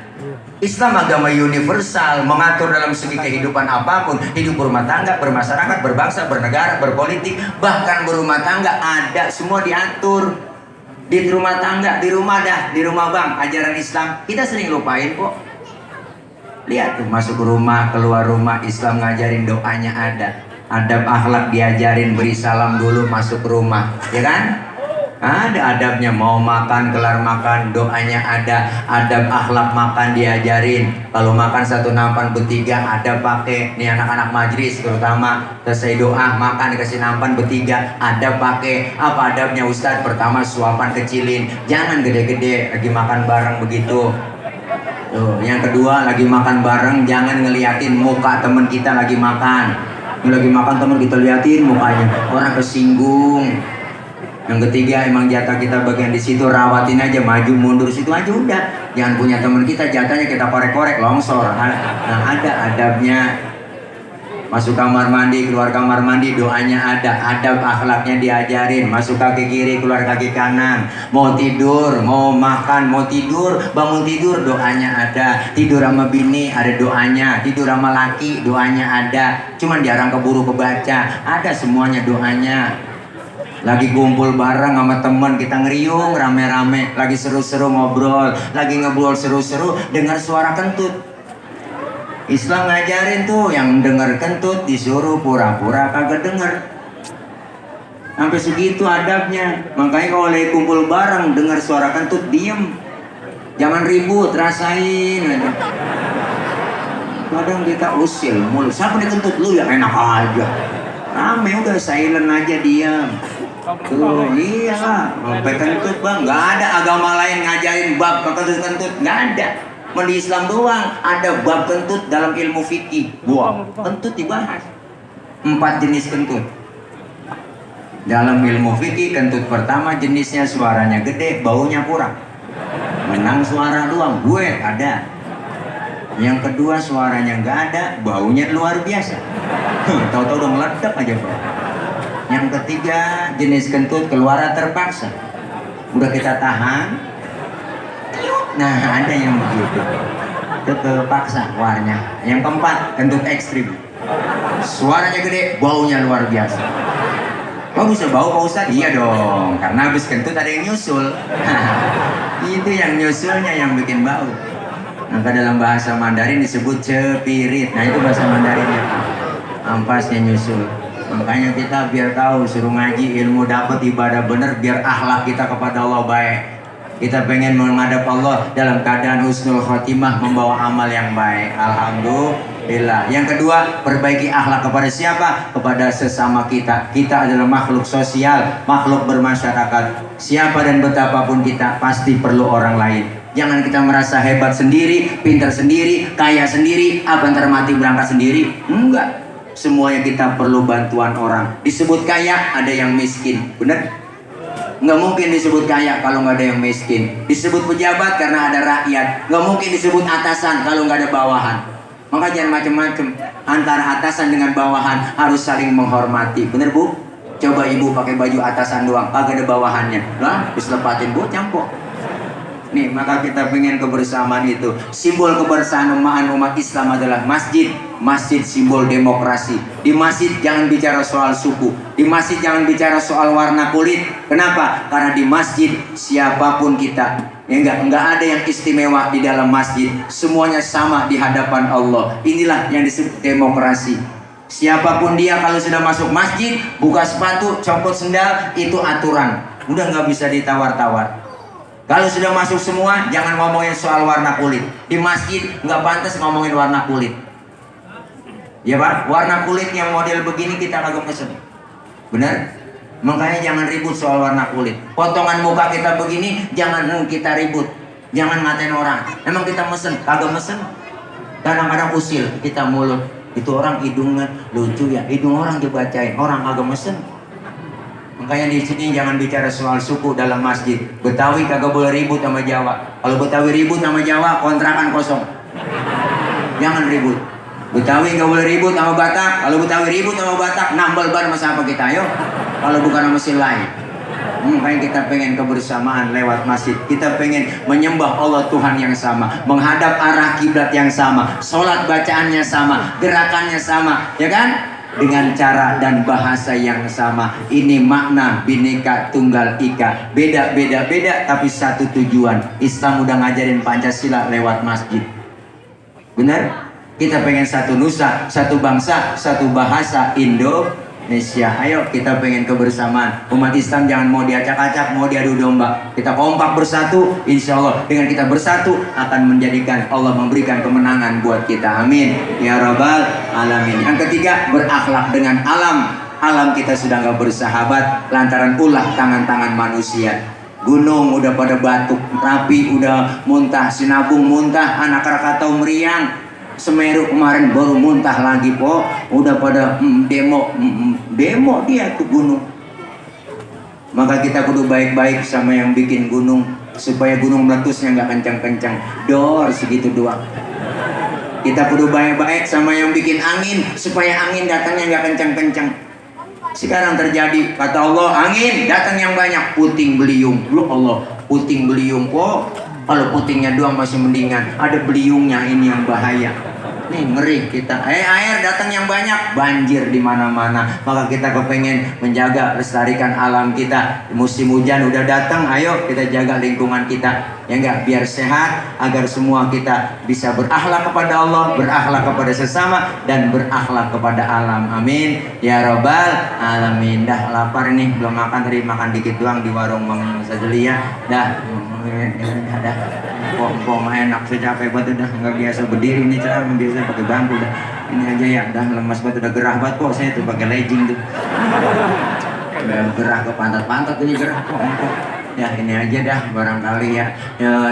Islam agama universal, mengatur dalam segi kehidupan apapun, hidup berumah tangga, bermasyarakat, berbangsa, bernegara, berpolitik, bahkan berumah tangga ada, semua diatur. Di rumah tangga, di rumah bang, ajaran Islam kita sering lupain kok. Lihat tuh, masuk rumah, keluar rumah, Islam ngajarin doanya ada. Adab akhlak diajarin, beri salam dulu masuk rumah, ya kan? Ada adabnya, mau makan, kelar makan, doanya ada. Adab akhlak makan diajarin. Kalau makan satu nampan bertiga, ada pakai. Nih anak-anak majlis terutama, selesai doa, makan dikasih nampan bertiga, ada pakai. Apa adabnya Ustadz? Pertama suapan kecilin, jangan gede-gede, lagi makan bareng begitu. Tuh, yang kedua lagi makan bareng, jangan ngeliatin muka temen kita lagi makan. Lagi makan temen kita liatin mukanya, orang kesinggung. Yang ketiga, emang jatah kita bagian di situ, rawatin aja, maju mundur situ aja udah. Jangan punya temen kita jatahnya kita korek-korek longsor. Nah, ada adabnya. Masuk kamar mandi, keluar kamar mandi, doanya ada. Adab akhlaknya diajarin. Masuk kaki kiri, keluar kaki kanan. Mau tidur, mau makan, mau tidur, bangun tidur, doanya ada. Tidur sama bini, ada doanya. Tidur sama laki, doanya ada. Cuman jarang keburu kebaca. Ada semuanya doanya. Lagi kumpul bareng sama temen, kita ngeriung rame-rame. Lagi seru-seru ngobrol, lagi ngobrol seru-seru, dengar suara kentut. Islam ngajarin tuh, yang denger kentut disuruh pura-pura kagak denger. Sampai segitu adabnya. Makanya kalau lagi kumpul bareng dengar suara kentut, diem. Jangan ribut, rasain aja. Kadang kita usil mulu, siapa nih kentut lu, ya enak aja. Rame udah silent aja, diam. Tuh, iya lah, sampai kentut bang. Gak ada agama lain ngajarin bab kentut, gak ada. Di Islam doang ada bab kentut dalam ilmu fikih. Wah, kentut dibahas. 4 jenis kentut. Dalam ilmu fikih, kentut pertama jenisnya suaranya gede, baunya kurang. Menang suara doang, gue ada. Yang kedua suaranya nggak ada, baunya luar biasa. Tahu-tahu udah meledak aja bro. Yang ketiga jenis kentut keluar terpaksa. Udah kita tahan. Nah, ada yang begitu. Itu terpaksa keluarnya. Yang keempat, kentut ekstrim. Suaranya gede, baunya luar biasa. Oh, bisa bau Pak Ustadz? Iya dong, karena habis kentut ada yang nyusul. Itu yang nyusulnya yang bikin bau. Maka dalam bahasa Mandarin disebut cepirit. Nah, itu bahasa Mandarinnya. Ampasnya nyusul. Makanya kita biar tahu, suruh ngaji ilmu, dapat ibadah bener, biar akhlak kita kepada Allah baik. Kita pengen menghadap Allah dalam keadaan husnul khotimah, membawa amal yang baik. Alhamdulillah. Yang kedua, perbaiki akhlak kepada siapa? Kepada sesama kita. Kita adalah makhluk sosial, makhluk bermasyarakat. Siapa dan betapapun kita pasti perlu orang lain. Jangan kita merasa hebat sendiri, pintar sendiri, kaya sendiri, apa ntar mati berangkat sendiri. Enggak. Semuanya kita perlu bantuan orang. Disebut kaya, ada yang miskin. Benar? Nggak mungkin disebut kaya kalau nggak ada yang miskin. Disebut pejabat karena ada rakyat. Nggak mungkin disebut atasan kalau nggak ada bawahan. Maka jangan macam-macam. Antara atasan dengan bawahan harus saling menghormati. Bener Bu? Coba ibu pakai baju atasan doang, agak ada bawahannya. Lah, terus lepatin Bu, campur. Nih, maka kita pengen kebersamaan itu. Simbol kebersamaan umat Islam adalah masjid. Masjid simbol demokrasi. Di masjid jangan bicara soal suku. Di masjid jangan bicara soal warna kulit. Kenapa? Karena di masjid siapapun kita, ya enggak ada yang istimewa di dalam masjid. Semuanya sama di hadapan Allah. Inilah yang disebut demokrasi. Siapapun dia kalau sudah masuk masjid, buka sepatu, copot sendal, itu aturan. Udah nggak bisa ditawar-tawar. Kalau sudah masuk semua, jangan ngomongin soal warna kulit. Di masjid nggak pantas ngomongin warna kulit. Ya Pak, warna kulit yang model begini kita kagak pesen. Benar? Makanya jangan ribut soal warna kulit. Potongan muka kita begini, jangan kita ribut. Jangan ngatain orang. Emang kita mesen? Kagak mesen. Kadang-kadang usil kita mulut. Itu orang hidungnya lucu ya. Hidung orang dibacain. Orang kagak mesen. Makanya di sini jangan bicara soal suku dalam masjid. Betawi kagak boleh ribut sama Jawa. Kalau Betawi ribut sama Jawa, kontrakan kosong. Jangan ribut. Betawi nggak boleh ribut sama Batak. Kalau Betawi ribut sama Batak, nambal ban sama siapa kita? Ayo. Kalau bukan sama mesin lain. Makanya kita pengen kebersamaan lewat masjid. Kita pengen menyembah Allah Tuhan yang sama, menghadap arah kiblat yang sama, sholat bacaannya sama, gerakannya sama, ya kan? Dengan cara dan bahasa yang sama. Ini makna Bhinneka Tunggal Ika. Beda tapi satu tujuan. Islam udah ngajarin Pancasila lewat masjid. Benar? Kita pengen satu nusa, satu bangsa, satu bahasa Indonesia. Ayo kita pengen kebersamaan. Umat Islam jangan mau diacak-acak, mau diadu domba. Kita kompak bersatu, insya Allah dengan kita bersatu akan menjadikan Allah memberikan kemenangan buat kita. Amin ya rabbal alamin. Yang ketiga, berakhlak dengan alam. Alam kita sudah gak bersahabat lantaran ulah tangan-tangan manusia. Gunung udah pada batuk, Merapi udah muntah, Sinabung muntah, Anak Krakatau meriang, Semeru kemarin baru muntah lagi po, udah pada demo dia ke gunung. Maka kita kudu baik-baik sama yang bikin gunung supaya gunung meletusnya nggak kencang-kencang, dor segitu doang. Kita kudu baik-baik sama yang bikin angin supaya angin datangnya nggak kencang-kencang. Sekarang terjadi kata Allah, angin datang yang banyak, puting beliung. Lu Allah, puting beliung kok. Kalau putingnya doang masih mendingan, ada beliungnya ini yang bahaya. Nih ngeri kita. Air datang yang banyak, banjir di mana-mana. Maka kita kepengen menjaga, lestarikan alam kita. Musim hujan udah datang, ayo kita jaga lingkungan kita. Ya enggak, biar sehat, agar semua kita bisa berakhlak kepada Allah, berakhlak kepada sesama, dan berakhlak kepada alam. Amin ya rabbal alamin. Dah lapar nih, belum makan tadi, makan dikit doang di warung Bang Sajeli ya. Dah pom enak, saya capek banget udah, nggak biasa berdiri nih, biasa pakai bangku dah. Ini aja ya, udah lemas banget, udah gerah banget kok, saya tuh pakai legging tuh. Udah gerah ke pantat ini gerah kok. Ya ini aja dah barangkali ya.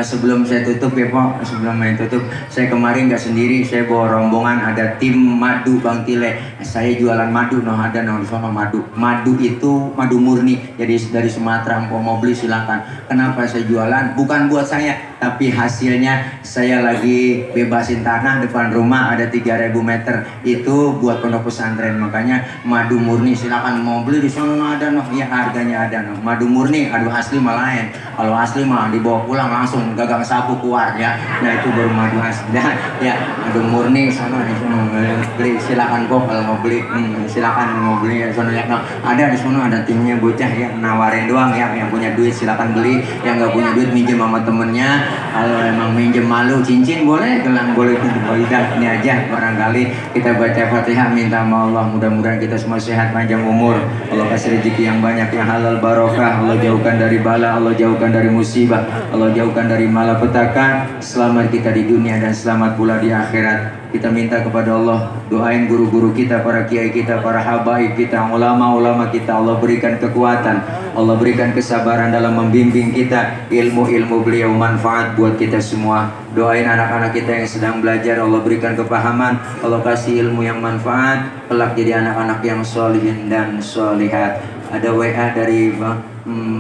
Sebelum saya tutup ya Pak, sebelum saya tutup, saya kemarin nggak sendiri, saya bawa rombongan, ada tim madu Bang Tile. Saya jualan madu, ada di sana madu itu madu murni, jadi dari Sumatera. Mau beli silakan. Kenapa saya jualan? Bukan buat saya, tapi hasilnya saya lagi bebasin tanah depan rumah, ada 3.000 meter itu buat pondok pesantren. Makanya madu murni silakan, mau beli di sana ada ya, harganya ada madu murni. Aduh asli lain. Kalau asli mah dibawa pulang langsung gagang sapu keluar ya. Nah itu baru madu asli. Ya, madu murni sana di sana beli silakan kok kalau mau beli. Silakan mau beli ya sana ya. Nah, ada di sana ada timnya bocah ya, nawarin doang ya. Yang punya duit silakan beli, yang nggak punya duit minjem sama temennya. Kalau emang minjem malu cincin boleh, gelang boleh. Tidak, ini aja barangkali kita baca Fatihah, minta sama Allah mudah-mudahan kita semua sehat panjang umur. Allah kasih rezeki yang banyak, yang halal barokah. Allah jauhkan dari bala, Allah jauhkan dari musibah, Allah jauhkan dari malapetaka. Selamat kita di dunia dan selamat pula di akhirat. Kita minta kepada Allah, doain guru-guru kita, para kiai kita, para habaib kita, ulama-ulama kita. Allah berikan kekuatan, Allah berikan kesabaran dalam membimbing kita. Ilmu-ilmu beliau manfaat buat kita semua. Doain anak-anak kita yang sedang belajar, Allah berikan kepahaman, Allah kasih ilmu yang manfaat, kelak jadi anak-anak yang sholihin dan sholihat. Ada WA dari Bang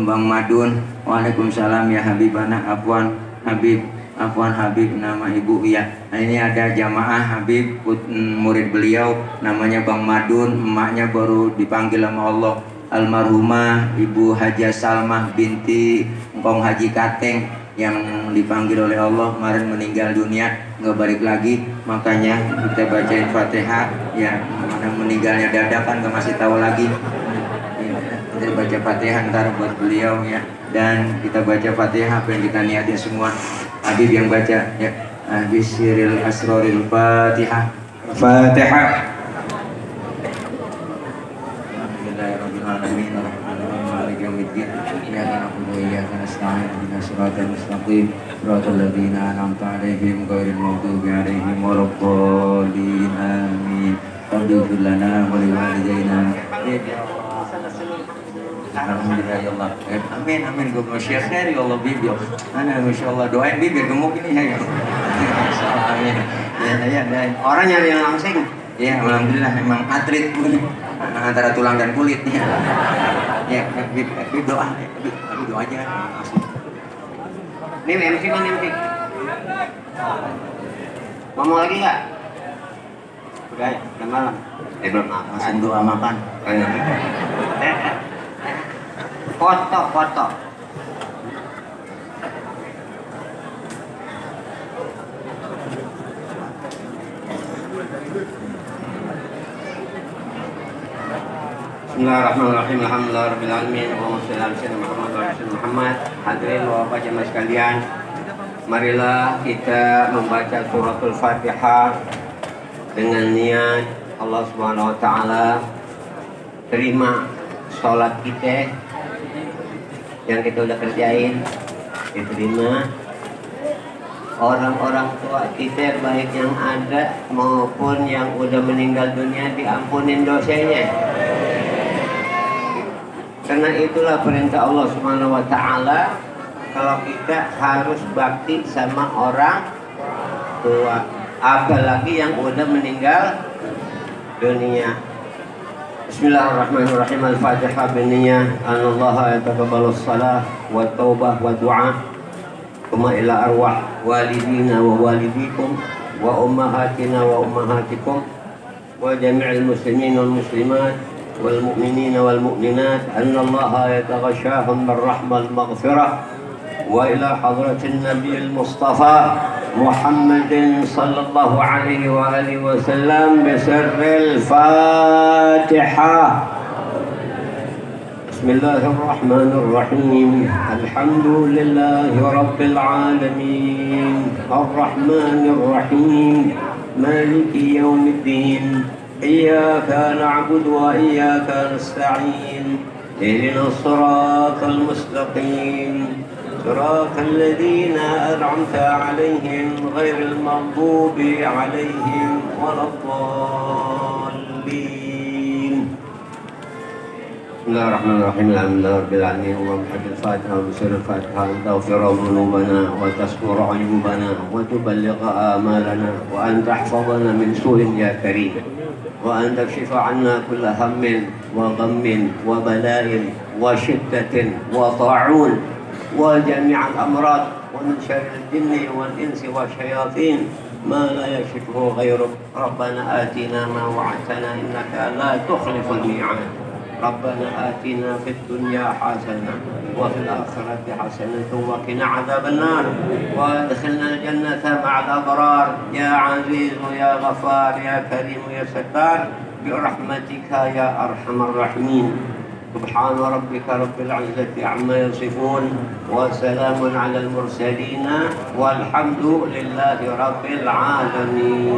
Bang Madun. Waalaikumsalam ya Habibana. Afwan Habib nama ibu ya. Nah ini ada jamaah Habib murid beliau namanya Bang Madun, emaknya baru dipanggil sama Allah, almarhumah Ibu Haja Salmah binti Engkong Haji Kateng yang dipanggil oleh Allah kemarin meninggal dunia, nggak balik lagi, makanya kita bacain Fatihah ya. Mana meninggalnya dadakan nggak masih tahu lagi ya, kita baca Fatihah ntar buat beliau ya, dan kita baca Fatihah apa yang kita niatin semua. Habib yang baca ya. Bisiril asroril Fatihah. Fatihah. Alhamdulillahirabbil alamin arrahmanirrahim maliki yaumiddin iyyaka na'budu wa iyyaka nasta'in ihdinas siratal mustaqim siratal ladzina an'amta 'alaihim ghairil maghdubi 'alaihim waladdallin amin. Rabbana lana wa liwalidayna. Alhamdulillah ya Allah. Amin. Gue mau share ya Allah Bib. Ana masyaallah doain Bib biar gemuk ini ya. Insyaallah amin. Ya. Orang nyari yang langsing. Ya alhamdulillah emang atlet antara tulang dan kulit ya. Ya Bib doa. Bib doa aja. Nih MC mana MC? Ngomong lagi nggak? Udah ya, udah malam. Belum langsung doa makan. Foto. Bismillahirrahmanirrahim. Alhamdulillahirabbil alamin. Allahumma shalli ala sayyidina Muhammad wa ala sayyidina Muhammad. Hadirin wa bapak jemaah sekalian, marilah kita membaca suratul Fatihah dengan niat Allah Subhanahu wa taala terima sholat kita yang kita udah kerjain, diterima. Orang-orang tua kita baik yang ada maupun yang udah meninggal dunia diampunin dosanya. Karena itulah perintah Allah Subhanahu wa taala, kalau kita harus bakti sama orang tua, apalagi yang udah meninggal dunia. Bismillahirrahmanirrahim. Al-Fatihah biniyah anallaha yataqabbalus salah wa taubah wa du'a kuma ila arwah walidina wa walidikum wa ummahatina wa ummahatikum wa jami'il muslimin wal muslimat wal mu'minina wal mu'minat anallaha yataghashahum birrahmah wal maghfirah wa ila hadratin nabiyil mustafa Muhammadin sallallahu alaihi wa alihi wasallam bisirril Fatihah. Bismillahirrahmanirrahim. Alhamdulillahi rabbil alamin. Arrahmanir rahim. Maliki yaumiddin. Iyyaka na'budu wa iyyaka nasta'in. Ihdinas siratal mustaqim. صراط الذين أنعمت عليهم غير المغضوب عليهم ولا الضالين. بسم الله الرحمن الرحيم. الحمد لله رب العالمين. اللهم صل الفاتحة وبسر الفاتحة أن تغفر ذنوبنا وتستر عيوبنا وتبلغ آمالنا وأن تحفظنا من سوء يا كريم وأن تكشف عنا كل هم وغم وبلاء وشدة وطاعون وجميع الأمراض ومن شر الجن والإنس والشياطين ما لا يكشفه غيرك. ربنا آتنا ما وعدتنا إنك لا تخلف الميعاد. ربنا آتنا في الدنيا حسنة وفي الآخرة حسنة وقنا عذاب النار وادخلنا الجنة مع الأبرار يا عزيز يا غفار يا كريم يا ستار برحمتك يا أرحم الراحمين. سبحان ربك رب العزة عما يصفون وسلام على المرسلين والحمد لله رب العالمين.